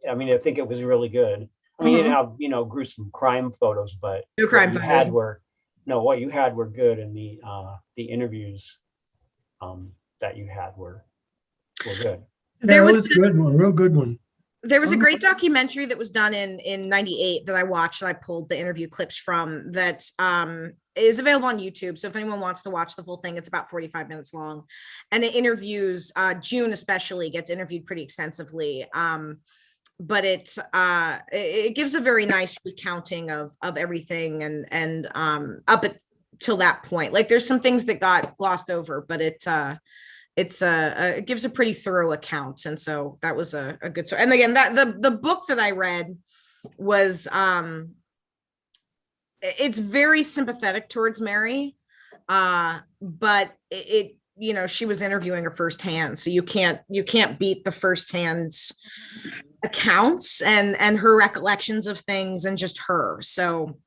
I think it was really good. I mean, you didn't have, gruesome crime photos, but no crime photos. What you had were good, and the interviews that you had were good. That was a good one, real good one. There was a great documentary that was done in 98 that I watched, and I pulled the interview clips from that is available on YouTube. So if anyone wants to watch the full thing, it's about 45 minutes long. And it interviews June especially gets interviewed pretty extensively. But it gives a very nice recounting of everything and up till that point. Like there's some things that got glossed over, but it gives a pretty thorough account. And so that was a good story. And again, that the book that I read was it's very sympathetic towards Mary, but it you know, she was interviewing her firsthand, so you can't beat the firsthand accounts and her recollections of things and just her. So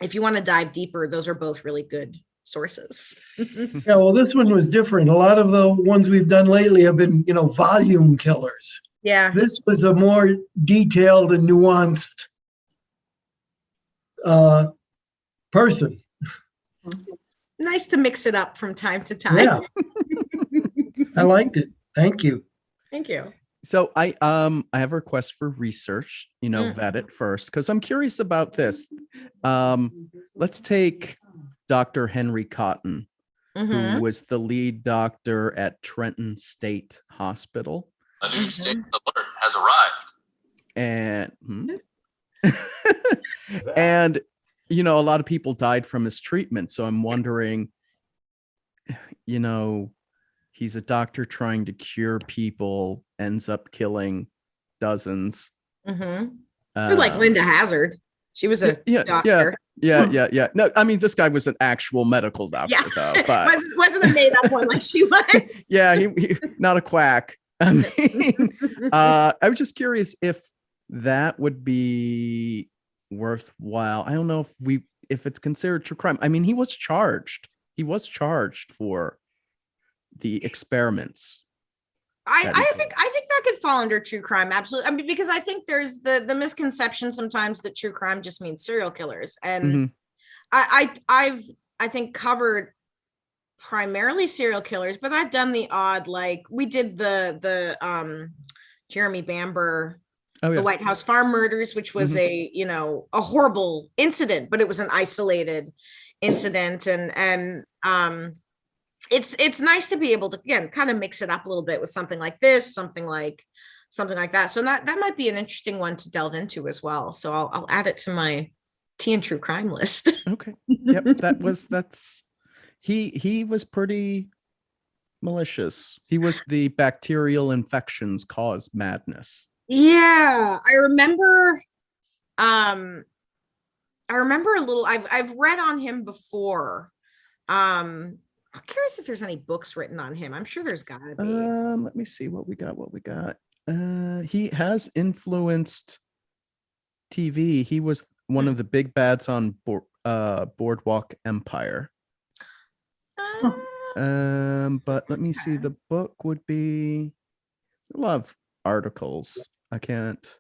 if you want to dive deeper, those are both really good sources. Yeah, well, this one was different. A lot of the ones we've done lately have been, you know, volume killers. Yeah. This was a more detailed and nuanced person. Nice to mix it up from time to time. Yeah. I liked it. Thank you. Thank you. So I have a request for research, you know, vet it first, because I'm curious about this. Let's take Dr. Henry Cotton, who was the lead doctor at Trenton State Hospital. A new state alert has arrived. And and you know, a lot of people died from his treatment. So I'm wondering, you know, he's a doctor trying to cure people, ends up killing dozens. Like Linda Hazard. She was a doctor. Yeah. No, I mean, this guy was an actual medical doctor, though. But wasn't a made up one like she was. Yeah, he not a quack. I mean, I was just curious if that would be worthwhile. I don't know if it's considered true crime. I mean, he was charged. He was charged for the experiments. I think that could fall under true crime. Absolutely. I mean, because I think there's the misconception sometimes that true crime just means serial killers. And I've think covered primarily serial killers, but I've done the odd, like we did the Jeremy Bamber, the White House farm murders, which was a horrible incident, but it was an isolated incident. And it's nice to be able to, again, kind of mix it up a little bit with something like this, something like that. So that might be an interesting one to delve into as well. So I'll add it to my teen true crime list. Okay. Yep. He was pretty malicious. He was the bacterial infections caused madness. Yeah, I remember a little. I've read on him before. I'm curious if there's any books written on him. I'm sure there's gotta be. Let me see what we got. He has influenced TV. He was one of the big bads on Boardwalk Empire. But let me see. The book would be a lot of articles. I can't.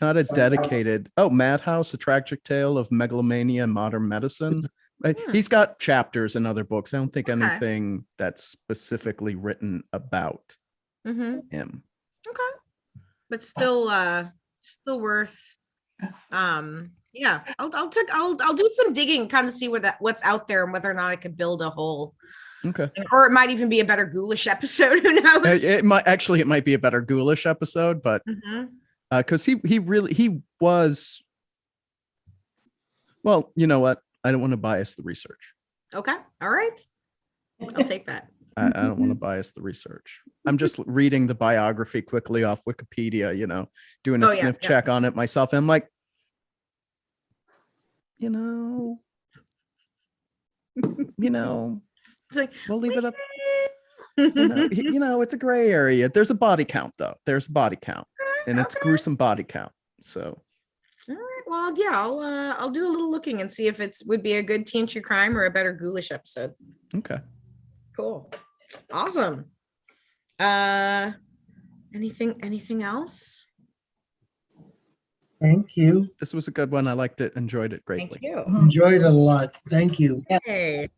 Not a dedicated. Oh, Madhouse: A Tragic Tale of Megalomania and Modern Medicine. He's got chapters in other books. I don't think anything that's specifically written about him. Okay, but still worth. Yeah, I'll do some digging, kind of see what's out there and whether or not I could build a whole. Okay. Or it might even be a better Ghoulish episode. Who knows? It might be a better Ghoulish episode, but because he was. Well, you know what? I don't want to bias the research. Okay. All right. I'll take that. I don't want to bias the research. I'm just reading the biography quickly off Wikipedia, doing a sniff check on it myself. And I'm like, it's like, we'll leave it up. It's a gray area. There's a body count, though. There's a body count, and it's gruesome body count. So. All right. Well, yeah, I'll do a little looking and see if would be a good teen true crime or a better Ghoulish episode. Okay. Cool. Awesome. Anything else? Thank you. This was a good one. I liked it. Enjoyed it greatly. Thank you. Enjoyed it a lot. Thank you. Hey.